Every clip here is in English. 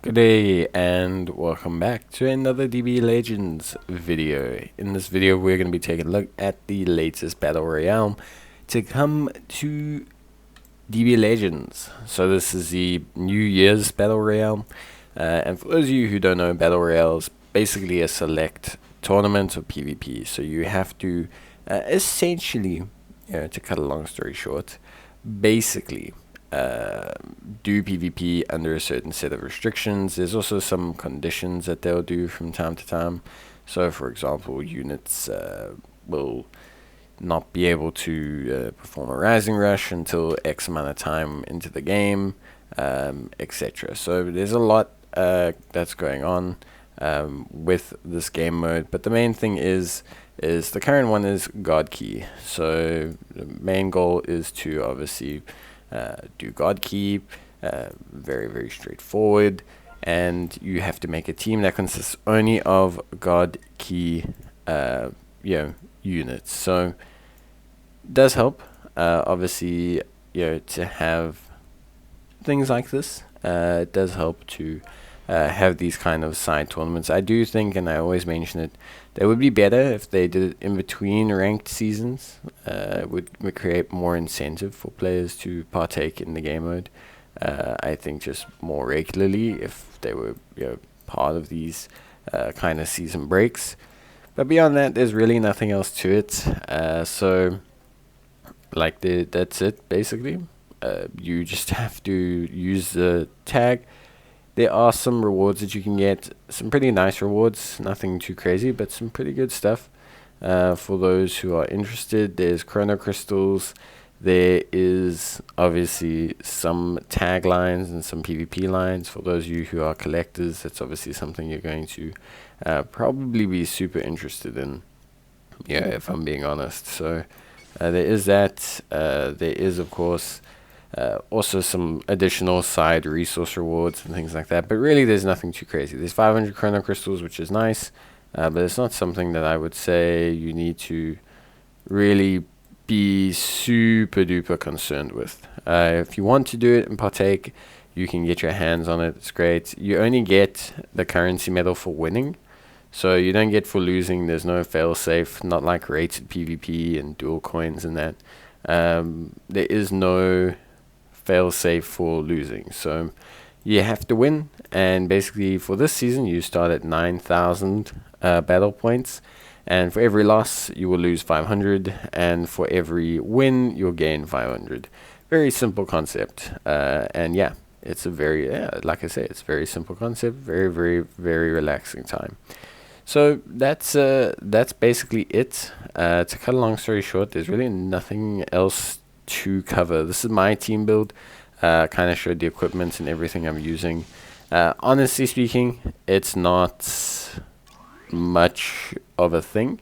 Good day and welcome back to another DB Legends video. In this video we're going to be taking a look at the latest Battle Royale to come to DB Legends. So this is the New Year's Battle Royale, and for those of you who don't know, Battle Royale is basically a select tournament of PvP. So you have to essentially, to cut a long story short, basically do PvP under a certain set of restrictions. There's also some conditions that they'll do from time to time. So for example, units will not be able to perform a rising rush until X amount of time into the game, etc. So there's a lot that's going on with this game mode, but the main thing is the current one is God Key. So the main goal is to obviously do God Key, very straightforward, and you have to make a team that consists only of God Key units. So it does help obviously to have things like this. It does help to have these kind of side tournaments. I do think, and I always mention it, that would be better if they did it in between ranked seasons. It would create more incentive for players to partake in the game mode. I think just more regularly if they were part of these kind of season breaks. But beyond that, there's really nothing else to it. So like that's it basically. You just have to use the tag. There are some rewards that you can get, some pretty nice rewards, nothing too crazy, but some pretty good stuff for those who are interested. There's Chrono crystals, there is obviously some tag lines and some PvP lines. For those of you who are collectors, that's obviously something you're going to probably be super interested in, if I'm being honest. So there is that. There is, of course, also some additional side resource rewards and things like that, but really there's nothing too crazy. There's 500 Chrono crystals, which is nice, but it's not something that I would say you need to really be super duper concerned with. If you want to do it and partake, you can get your hands on it. It's great. You only get the currency medal for winning, so you don't get for losing. There's no fail safe, not like rated PvP and dual coins and that. There is no fail safe for losing, so you have to win. And basically for this season you start at 9,000 battle points, and for every loss you will lose 500, and for every win you'll gain 500. Very simple concept, and yeah, it's a very like I say, it's a very simple concept, very relaxing time. So that's basically it. To cut a long story short, there's really nothing else to cover. This is my team build. Kind of showed the equipment and everything I'm using. Honestly speaking, it's not much of a thing.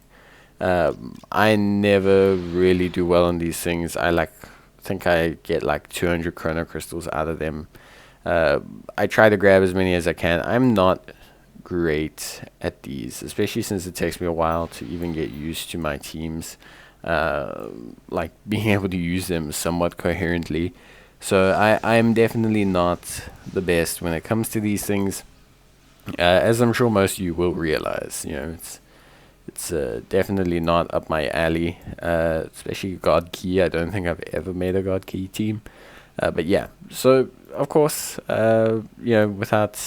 I never really do well on these things. I think I get like 200 Chrono crystals out of them. I try to grab as many as I can. I'm not great at these, especially since it takes me a while to even get used to my teams, like being able to use them somewhat coherently. So I'm definitely not the best when it comes to these things, as I'm sure most of you will realize. It's definitely not up my alley, especially God Key. I don't think I've ever made a God Key team, but yeah. So of course, without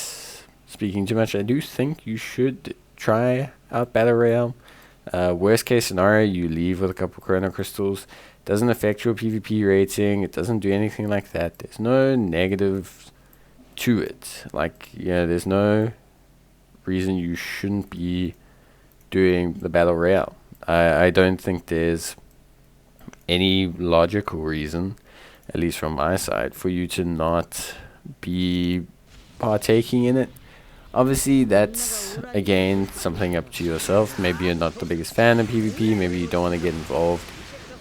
speaking too much, I do think you should try out Battle Royale. Worst case scenario, you leave with a couple Chrono crystals. Doesn't affect your PvP rating. It doesn't do anything like that. There's no negative to it. Like, there's no reason you shouldn't be doing the Battle Royale. I don't think there's any logical reason, at least from my side, for you to not be partaking in it. Obviously, that's, again, something up to yourself. Maybe you're not the biggest fan of PvP. Maybe you don't want to get involved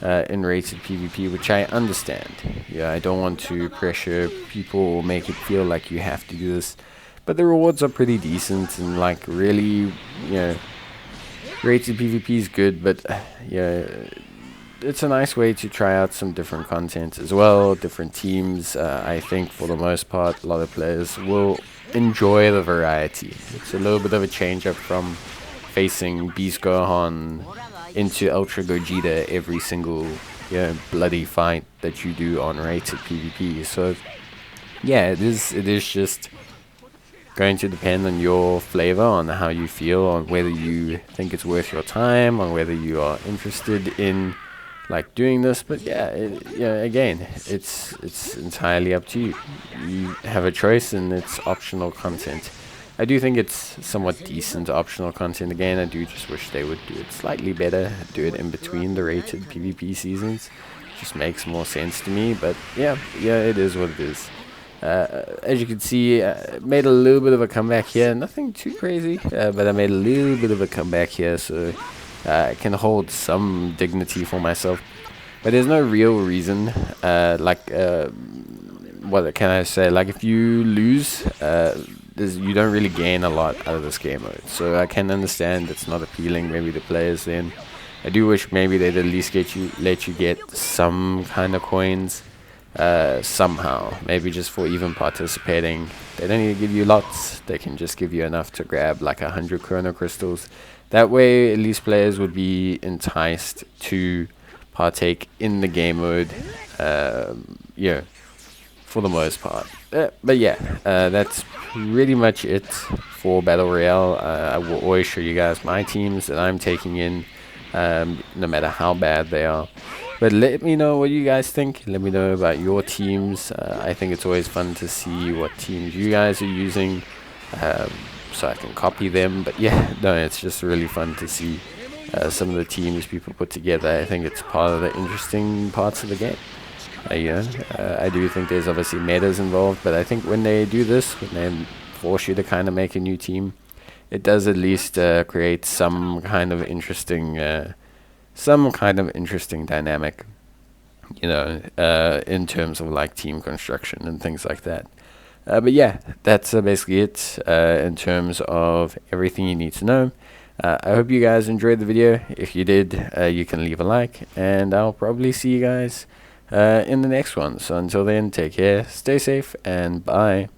in rated PvP, which I understand. I don't want to pressure people or make it feel like you have to do this. But the rewards are pretty decent, and like really, rated PvP is good, but it's a nice way to try out some different content as well, different teams. I think for the most part, a lot of players will enjoy the variety. It's a little bit of a change up from facing Beast Gohan into Ultra Gogeta every single bloody fight that you do on rated PvP. So yeah, it is just going to depend on your flavor, on how you feel, on whether you think it's worth your time, on whether you are interested in like doing this. But yeah, again, it's entirely up to you. You have a choice, and it's optional content. I do think it's somewhat decent optional content. Again, I do just wish they would do it slightly better, do it in between the rated PvP seasons. Just makes more sense to me. But yeah, it is what it is. As you can see, made a little bit of a comeback here. Nothing too crazy, but I made a little bit of a comeback here, so I can hold some dignity for myself. But there's no real reason, what can I say? Like, if you lose, you don't really gain a lot out of this game mode. So I can understand it's not appealing maybe to players then. I do wish maybe they'd at least let you get some kind of coins. Somehow, maybe just for even participating. They don't need to give you lots, they can just give you enough to grab like 100 Chrono Crystals. That way at least players would be enticed to partake in the game mode, for the most part. But yeah, that's pretty much it for Battle Royale. I will always show you guys my teams that I'm taking in, no matter how bad they are. But let me know what you guys think. Let me know about your teams. I think it's always fun to see what teams you guys are using, so I can copy them. But yeah, no, it's just really fun to see some of the teams people put together. I think it's part of the interesting parts of the game. I do think there's obviously metas involved, but I think when they do this, when they force you to kind of make a new team, it does at least create some kind of interesting dynamic, in terms of like team construction and things like that. But yeah, that's basically it in terms of everything you need to know. I hope you guys enjoyed the video. If you did, you can leave a like, and I'll probably see you guys in the next one. So until then, take care, stay safe, and bye.